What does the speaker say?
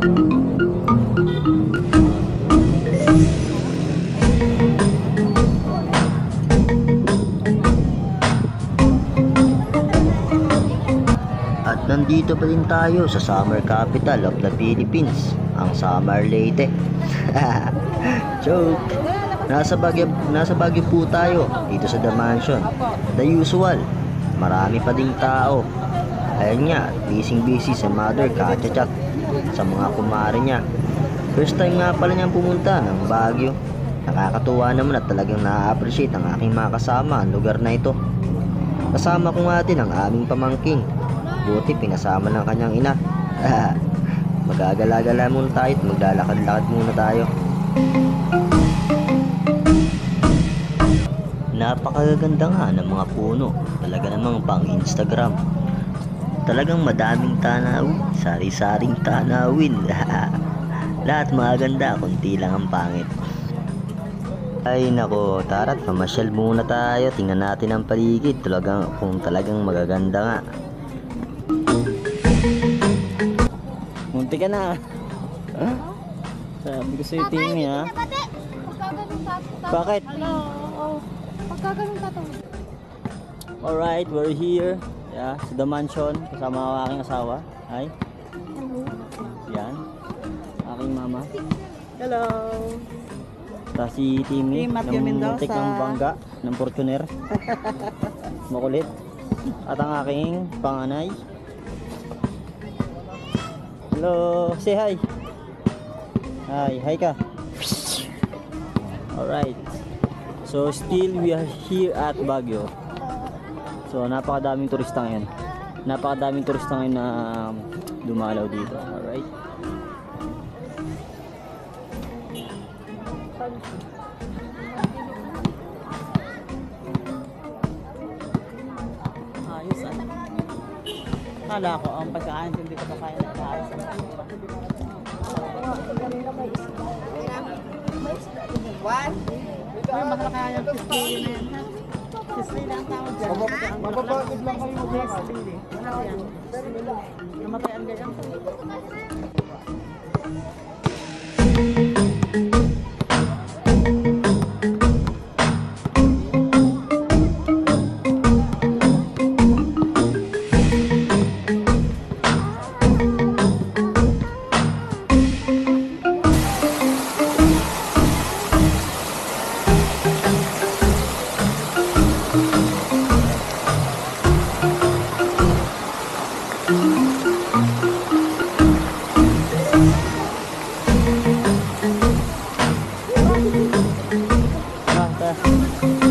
At nandito pa din tayo sa summer capital of the Philippines, ang Samar Leyte. Joke! Nasa Baguio po tayo, dito sa The Mansion. The usual, marami pa ding tao. Ayun nga, busy sa mother kachat sa mga kumare niya. First time nga pala niyang pumunta ng Baguio. Nakakatuwa naman at talagang na-appreciate ang aking mga kasama ang lugar na ito. Kasama ko nga din ang aming pamangking. Buti pinasama ng kanyang ina. Magagala-gala muna tayo at maglalakad-lakad muna tayo. Napakaganda nga ng mga puno. Talaga namang pang Instagram. Talagang madaming tanawin. Sari-saring tanawin. Lahat maganda, kunti lang ang pangit. Ay nako, tara't mamasyal muna tayo. Tingnan natin ang paligid. Kung talagang magaganda nga. Munti ka na. Huh? Sabi ko sa'yo, Timmy, ha? Bakit? Alright, we're here. Yeah, sa The Mansion. Kasama ang aking asawa. Hi. Yan. Aking mama. Hello. Tapos si Timmy. Muntik ng bangga. Ng Fortuner. Makulit. At ang aking panganay. Hello, say hi. Hi ka. Alright. So still we are here at Baguio. So napakadaming turista ngayon. Napakadaming turista ngayon na dumalaw dito. Alright. Ayos ano. Kala ko ang pagkaan hindi ko pa kaya na ayos. What? Ay, bakla kaya yung pisili na yan, ha? Pisili lang tawag dyan. Mababagod lang kayo mag-bless. Ano yan? Namatay ang ganyan. Ah,